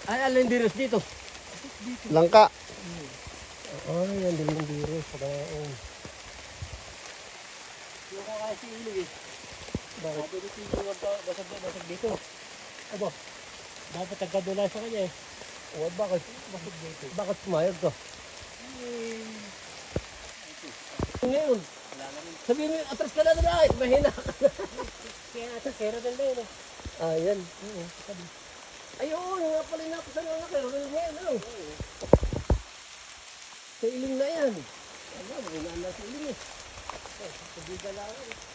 Ay, alin diros dito? Langka. Ay, yan din yung diros. Pagkaon. Yung ko kasi ilig eh. Bakit? Sabi dito yung basag dito. Aba, dapat nagkadulas sa kanya eh. O, bakit? Basag dito. Bakit sumayag ka? Ngayon, sabihin mo, atras ka na na ay, mahina ka na. Kaya atras, kaya na yun eh. Ah, yan. Ayun, nga pala napasan nga kayo. Ngayon, ano? Sa iling na yan. Ano, mahinaan na sa iling eh. Sabiga lang eh.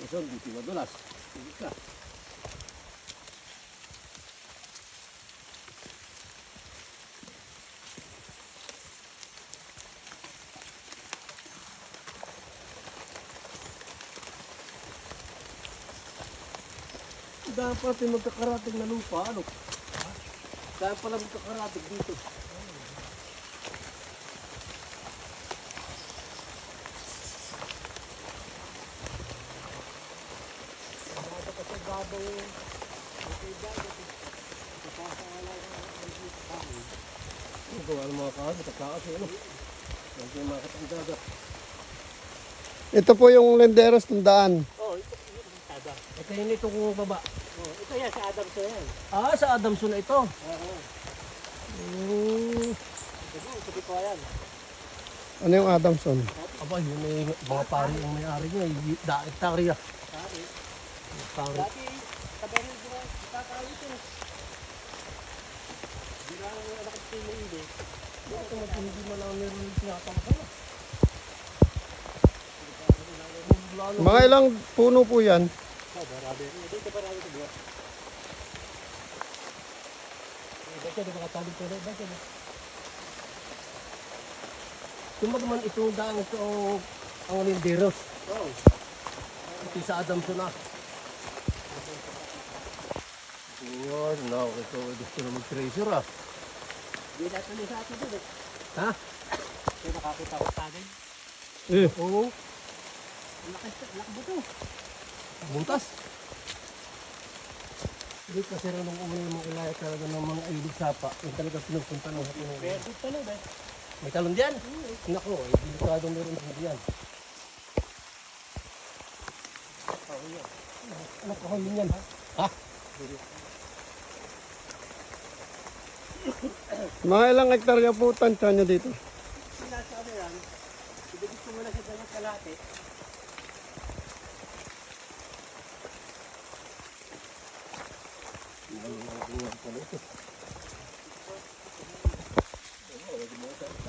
Eso, hindi madulas. Hindi ka. Dahil pala tayo magkakarating na lupa, ano? Dahil pala magkakarating dito. Gawa ng mga kahan, matataas eh, ano? Yan yung mga katangdaga. Ito po yung lenderos ng daan. Oo, ito yung tada. Ito yun itong baba. Oo, ito yan, sa Adamson yan. Ah, sa Adamson na ito? Oo. Sabi ko yan. Ano yung Adamson? Aba, yun may mga pari yung may-ari niya. Daig-tari ah. Pari? Pari. Dati, tabarin ko na, itatali ito. Hindi na ang anak ko yung hindi. Ito hindi mo lang meron yung tinatangkala. Mga ilang puno po yan? Marami. Dito marami ito buwan. Bakit di makatali ko na? Bakit? Tumagman itong daang ito ang linderos. Oo. Ito sa Adamson na. Yun, no. Ito gusto na mag-treasure ah. Hindi natin sa atin doon eh. Ha? Ito nakakita ko sa akin. Oo. Lakbo to. Buntas. Hindi kasi rin nung umuli mong ilaya talaga ng mga ilig sapa. Yung talaga pinupunta ng hapon. Pero talon eh. May talon diyan? Nako, delikado meron din diyan. Ano kahoy yan ha? Ha? Mga ilang hektarya po tansya nyo dito? Nasa ano yan? Ibigit ko muna sa dalawang kalate.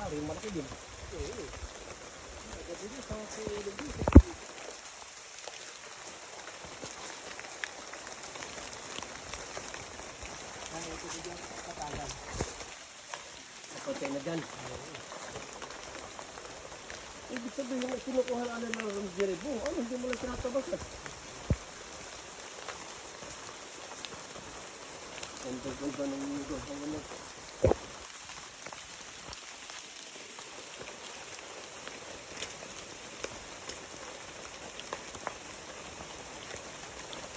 Malaki din. Patay na dyan. Ibig sabihin yung kinukuha na ng Jerebo, ano hindi mo lang tinatabasan? Ang ganda ng mundo.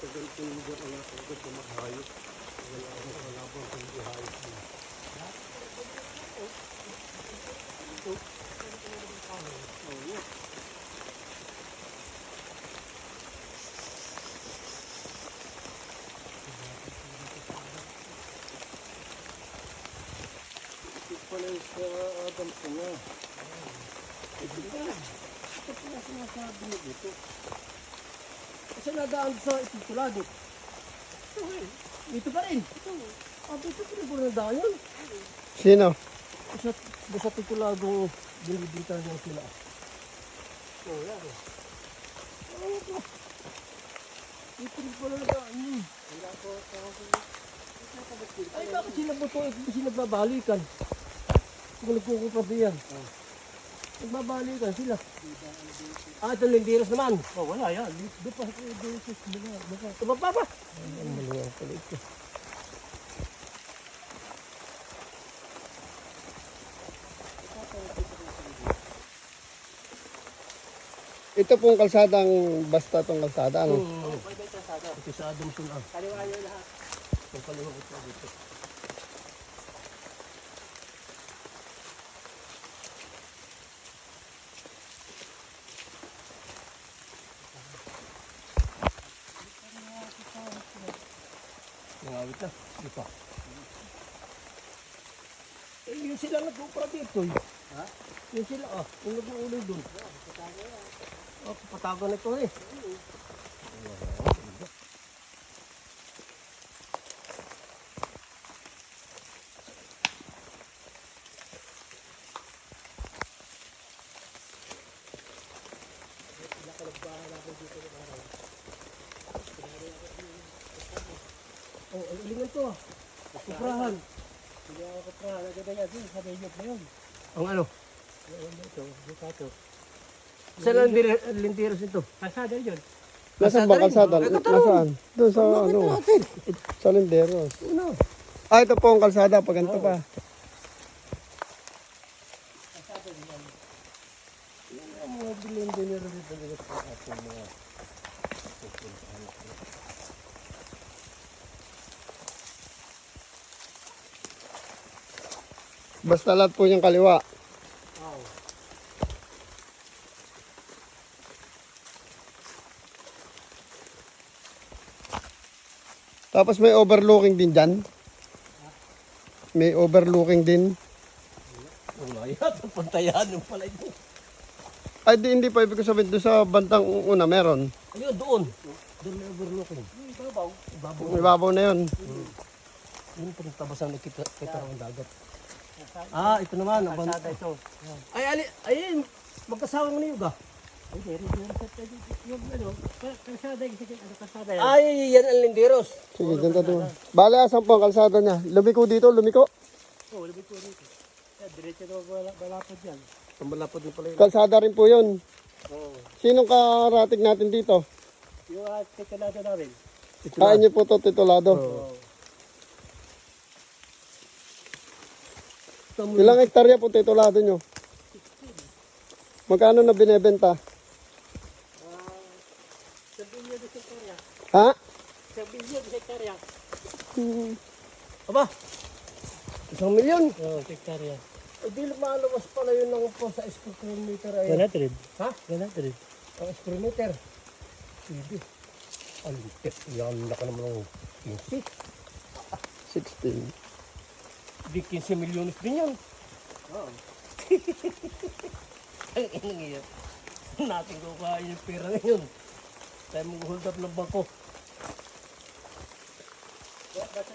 Tagal ko yung lugar ang nakagod na maghayos. Wala akong kalabang kung hindi hayos mo. Ito pala yung sa Adamson na. Ito pala sinasabi mo dito. Kasi nadaan sa Itutulagit. Dito pa rin. Dito pa rin po nadaan yun. Sino? Basta Tutulago, binibinta niya sila. Oh, yan. ito. Ipin ko na lang. Ay, bakit sila buto? Kasi nagbabalikan. Kung nagkukupabiyan. Nagbabalikan sila. Ah, ito lindiros naman. Oh, wala yan. Doon pa sa Genesis. Tumapa pa. Ang maluwang pala ito. Ito pong kalsadang basta tong kalsada, ano? Ito sa Adamson ah. Kaliwa yun lahat. Ang kaliwa ko dito. Nangawit na. Dito. Eh, yun sila nagpupra dito eh. Ha? Yun sila ah. Yung nag-uulay dun. Oh, patago na ito eh. Oh, ang ilingan to ah. Kuprahan. Hindi ako kapra. Naganda yan. Sa Bayog na yun. Ang ano? Ito. Dito. Saan ang lintiros ito? Kalsada yun. Nasaan ba kalsada? Nasaan? Doon sa ano? Sa Linderos. Ano? Ah, ito po ang kalsada. Pag ganito pa. Ang mga bilin-bilin dito nila sa ating mga Basta lahat po yung kaliwa. oh. Tapos may overlooking din dyan. May overlooking din. Wala yan. Pantayan yung pala ito. Ay, di, hindi pa ibig sabihin doon sa bantang una meron. Ayun, doon. Doon may overlooking. Ibabaw. Ibabaw. May babaw na yun. Yun po tabasan ng kita ng dagat. Ah, ito naman. Kalsada ito. Ay, ayun. Magkasawang na yung ga. Hindi, yung ano, kalsada yung kalsada yan. Ay, yan ang linderos. Sige, ganda doon. Bale, asan po ang kalsada niya? Lumiko dito, lumiko. Oo, labit ko rito. Diretso na balapad yan. Malapad na pala yun. Kalsada rin po yun. Oo. Sinong karating natin dito? Yung tekalado namin. Kain niyo po to titulado. Oo. Ilang hektarya po titulado nyo? Magkano na binebenta? Sa bilyo de hektarya. Ha? Sa bilyo de hektarya. Aba, 1 milyon. Oo, hektarya. Eh, di lumalabas pala yun ng po sa square meter ay. 100. Ha? 100. Ang square meter. Sige. Ang liit. Yan na ka naman ng 15. 16. Di 15 milyones din yun. Oo. Ang inang iyan. Natin kukain yung pera ngayon. Tayo mag-hold up ng bangko. Bakit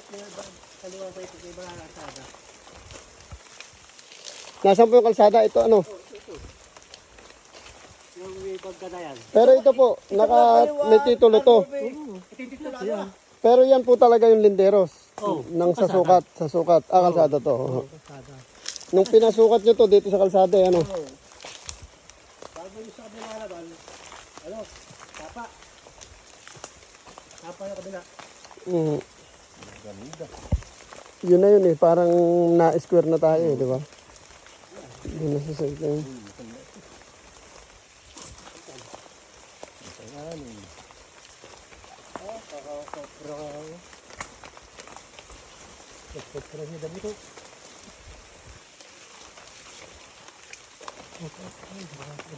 kaliwa sa ito yung mga kalsada? Nasaan po yung kalsada? Ito ano? Yung may pagkadayan. Pero ito po, may titulo to. Ito yan. Pero yan po talaga yung linderos. Oh, Nang sa sukat. Sa sukat. Ah, kalsada to. Oo. Kalsada. Nung pinasukat nyo to dito sa kalsada, ano? Bago yung sabi ng halaman, ano, tapa. Tapa yung kabila. Mm. Ganda. Yun na yun eh. Parang na-square na tayo eh, di ba? Yun na sa side na yun. Pero niya dami ko.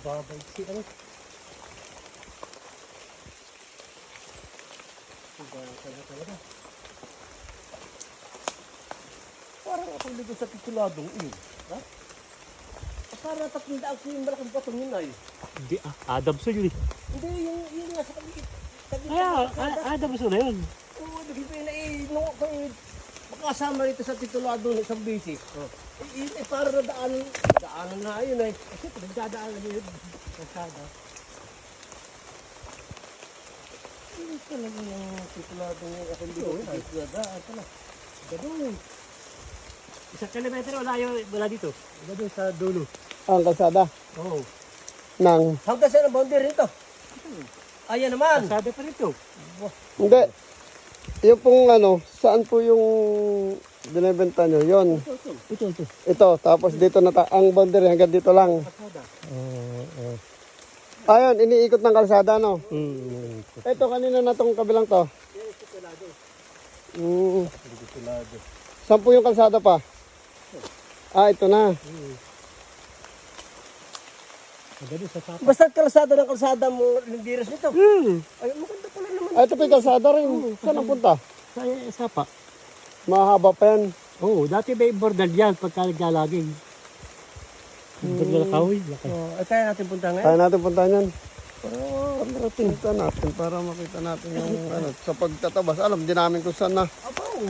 Babay si ano. Parang ako ligo sa tituladong iyon. Ha? Parang tatandaan ko yung malaking batong yun ay. Hindi, Adamson yun eh. Hindi, yung nasa kabikit. Adamson na yun. Oo, nagipin na eh. Nung ako eh, makasama rito sa titulado ng isang bisi. Para na daanan na yun eh. Kasi pinagdadaanan yun. Kalsada. talaga yung titulado niya. Ako hindi ko titulada. Ito na. Gadong. Isang kilometro wala dito. Wala doon sa dulo. Ang kalsada Oo. ng... Hanggang saan ang boundary nito? Ayan naman. Kasada pa rito. Hindi. Yung pong ano, saan po yung binibenta nyo? Yun. Ito. Ito, tapos dito na ang boundary hanggang dito lang. Kasada. Ayun, iniikot ng kalsada, no? Hmm. Ito, kanina na tong kabilang to. Saan po yung kalsada pa? Ah, ito na. Maganda sa sapa. Basta kalsada ng kalsada mo lindiras nito. Ay, maganda pala naman. Ah, ito po yung kalsada rin. Saan ang punta? Sa sapa. Mahaba pa yan. Oo, dati may bordal yan pagka naglalaging. Bordal na kahoy. Laki. Ay, kaya natin punta ngayon. Kaya natin puntahan yan. Punta natin para makita natin yung ano, sa pagtatabas. Alam din namin kung saan na. Abaw.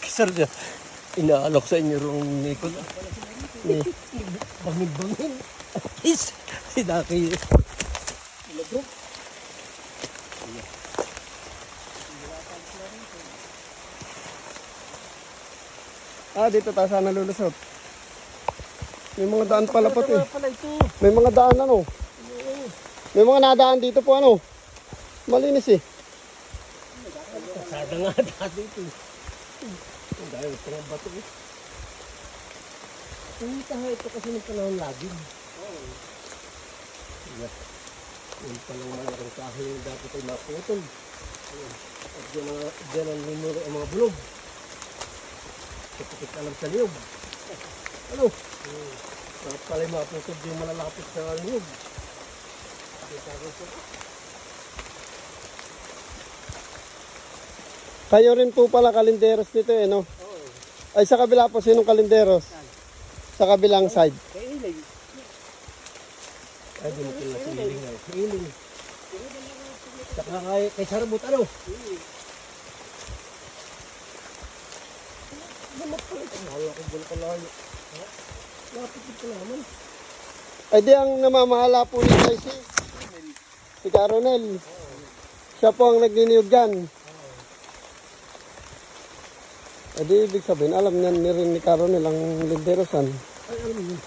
Sir, inaalok sa inyo rong Nicol. Bangin-bangin. Is, sinaki. Lagrok. Ah, dito tayo sana lulusot. May mga daan pala pati. Pala ito. May mga daan ano. May mga nadaan dito po ano. Malinis eh. Kasada nga dati ito. Ang dahil ito ng bato eh. Hindi tayo ito kasi ng panahon lagi. Yung palang malarang kahoy yung dapat ay maputol. At dyan ang linuro ang mga bulog. Kapit alam sa liyog. Ano? Dapat pala yung maputol yung malalapit sa liyog. Kayo rin po pala kalenderos dito eh no. Ay sa kabila po sinong kalenderos? Sa kabilang side. Kaya ilig. Ay, di mo kila si iling nga. Si iling. Saka kay Sarabot ano? Namat pala ito. Mahal ako bala kalayo. Lapit ito naman. Ay di ang namamahala po ni si Caronel. Siya po ang nagniniyog dyan. Ay di ibig sabihin, alam niyan ni rin ni Caronel ang linderosan. Ay, alam mo yun.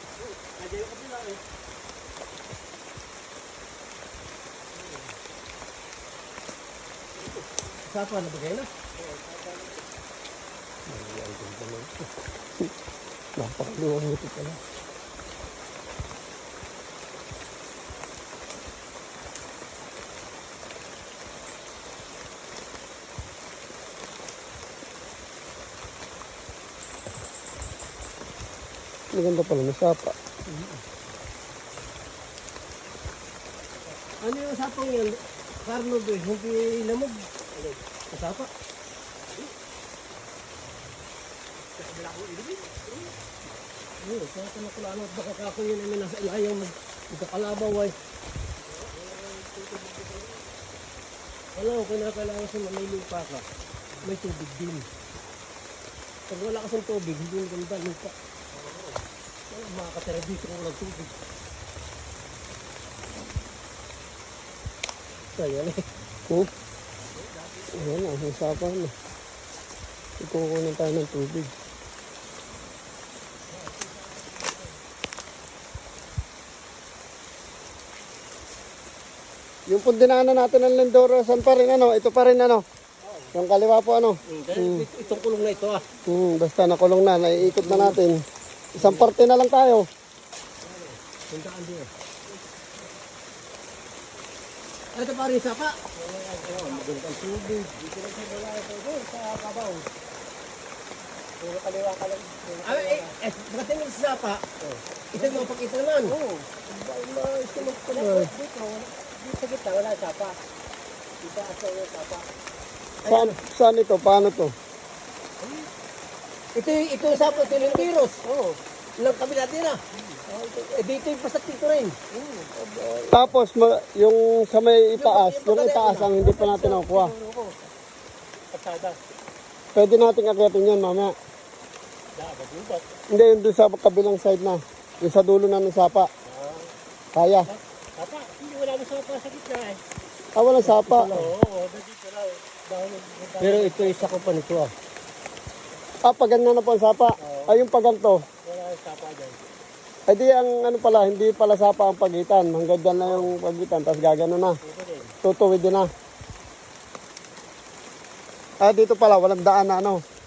Sapa na ba kayo na? Napakaluwang ito pala. Maganda pala na sapa. Ano yung sapang yan? Carlo ba? Hindi lamog. Kasapa. Oo, kaya ka nakulano at baka kako yun ay nasa ilayang magkakalabaw ay. Alam ko na kailangan sa may lupa ka, may tubig din. Pag wala kasang tubig, hindi mo ganda lupa. Makakatira dito kung walang tubig. Kaya na eh. Ayan na, ang sapa na. Ikukunan tayo ng tubig. Yung po dinaanan natin ng Lindoro, saan pa rin ano? Ito pa rin ano? Yung kaliwa po ano? Itong kulong na ito ah. Basta nakulong na, naiikot na natin. Isang parte na lang tayo. Tandaan din eh. Ito pa rin sapa. Magandang tubig. Dito lang sa wala ito doon sa kabaw. Puro kaliwa ka lang. Pagkatingin sa sapa, ito yung mapakita naman. Oo. Ito magpapakita dito. Dito sa gitna, wala sapa. Dito asa yung sapa. Saan ito? Paano to? Ito yung sapa, ito yung tiros. Oo. Ilang kabila din ah. Dito yung pasat dito rin. Tapos yung sa may itaas, yung itaas ang hindi pa natin nakukuha. Pasada. Pwede nating akyatin yun mamaya. Bagubat. Hindi, yung doon sa kabilang side na. Yung sa dulo na ng sapa. Kaya. Papa, hindi wala na sa gitna eh. Ah, walang sapa. Oo, nandito lang. Dahil Pero ito isa ko pa nito ah. Ah, paganyan na po ang sapa. Ay, yung paganto. wala yung sapa dyan. Ay, di ang ano pala, hindi pala sapa ang pagitan. Hanggang dyan na yung pagitan. Tapos gagano na. Ito din. Tutuwid din na. Ah, dito pala, walang daan na ano.